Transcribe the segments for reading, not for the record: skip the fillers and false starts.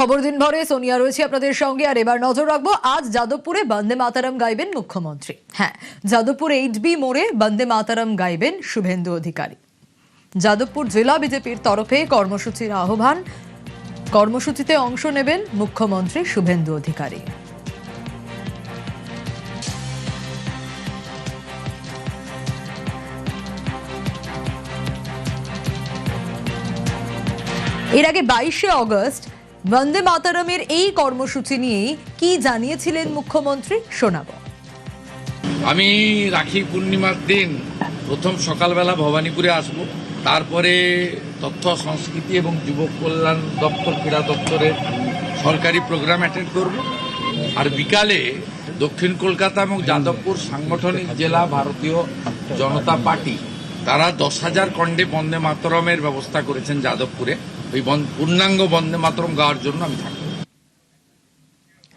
খবর দিনভরে সোনিয়া রয়েছে আপনাদের সঙ্গে। আর এবার নজর রাখবো আজ যাদবপুরে বন্দে মাতারাম গাইবেন মুখ্যমন্ত্রী। হ্যাঁ, যাদবপুর 8B মোড়ে বন্দে মাতারাম গাইবেন শুভেন্দু অধিকারী। যাদবপুর জেলা বিজেপির তরফে কর্মসূচির আহ্বান, কর্মসূচিতে অংশ নেবেন মুখ্যমন্ত্রী শুভেন্দু অধিকারী। এর আগে 22শে অগস্ট বন্দে মাতারামের এই কর্মসূচি নিয়ে কি জানিয়েছিলেন মুখ্যমন্ত্রী, শোনাবো। আমি রাখি পূর্ণিমার দিন প্রথম সকালবেলা ভবানীপুরে আসব, তারপরে তথ্য সংস্কৃতি এবং যুব কল্যাণ দপ্তর, ক্রীড়া দপ্তরের সরকারি প্রোগ্রাম অ্যাটেন্ড করব। আর বিকালে দক্ষিণ কলকাতা এবং যাদবপুর সাংগঠনিক জেলা ভারতীয় জনতা পার্টি তারা 10,000 কণ্ঠে বন্দে মাতরমের ব্যবস্থা করেছেন যাদবপুরে। ওই পূর্ণাঙ্গ বন্দে মাতরম গাওয়ার জন্য আমি থাকব।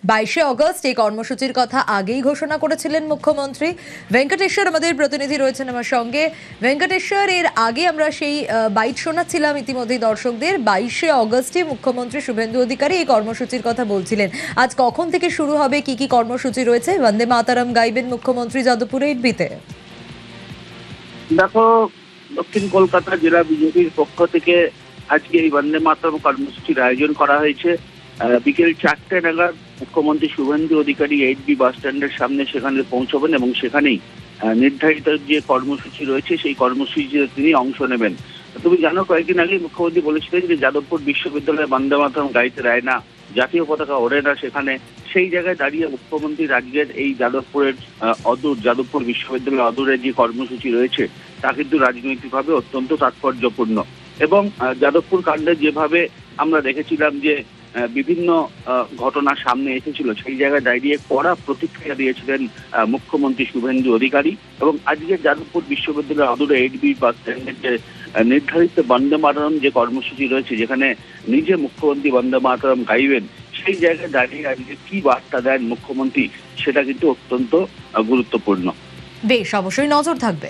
22শে অগস্ট এই কর্মসূচির কথা আগেই ঘোষণা করেছিলেন মুখ্যমন্ত্রী। ভেঙ্কটেশ্বর আমাদের প্রতিনিধি রয়েছেন আমার সঙ্গে। ভেঙ্কটেশ্বর, এর আগে আমরা সেই বাইট শোনাচ্ছিলাম ইতিমধ্যেই দর্শকদের। 22শে অগস্টে মুখ্যমন্ত্রী শুভেন্দু অধিকারী এই কর্মসূচির কথা বলছিলেন। আজ কখন থেকে শুরু হবে, কি কি কর্মসূচি রয়েছে? বন্দে মাতারাম গাইবেন মুখ্যমন্ত্রী যাদবপুর 8Bতে। দেখো, দক্ষিণ কলকাতা জেলা বিজেপির পক্ষ থেকে আজকে এই বন্দে মাতরম কর্মসূচির আয়োজন করা হয়েছে। বিকেল 4টে নাগাদ মুখ্যমন্ত্রী শুভেন্দু অধিকারী 8B বাস স্ট্যান্ডের সামনে সেখানে পৌঁছবেন এবং সেখানেই নির্ধারিত যে কর্মসূচি রয়েছে সেই কর্মসূচিতে তিনি অংশ নেবেন। তুমি জানো, কয়েকদিন আগে মুখ্যমন্ত্রী বলেছিলেন যে যাদবপুর বিশ্ববিদ্যালয়ে বন্দে মাতরম গাইতে দেয় না, জাতীয় পতাকা ওড়ে না সেখানে। সেই জায়গায় দাঁড়িয়ে মুখ্যমন্ত্রী রাজ্যের এই যাদবপুরের যাদবপুর বিশ্ববিদ্যালয়ের অদূরে যে কর্মসূচি রয়েছে তা কিন্তু রাজনৈতিকভাবে অত্যন্ত তাৎপর্যপূর্ণ। এবং যাদবপুর কাণ্ডে যেভাবে আমরা দেখেছিলাম যে বিভিন্ন ঘটনা সামনে এসেছিল, সেই জায়গায় দাঁড়িয়ে কড়া প্রতিক্রিয়া দিয়েছিলেন মুখ্যমন্ত্রী শুভেন্দু অধিকারী। এবং আজকে যাদবপুর বিশ্ববিদ্যালয়ের অদূরে 8B বাস স্ট্যান্ডের যে নির্ধারিত বন্দে মাতরম যে কর্মসূচি রয়েছে, যেখানে নিজে মুখ্যমন্ত্রী বন্দে মাতরম গাইবেন, সেই জায়গায় দাঁড়িয়ে আজকে কি বার্তা দেন মুখ্যমন্ত্রী সেটা কিন্তু অত্যন্ত গুরুত্বপূর্ণ। বেশ, অবশ্যই নজর থাকবে।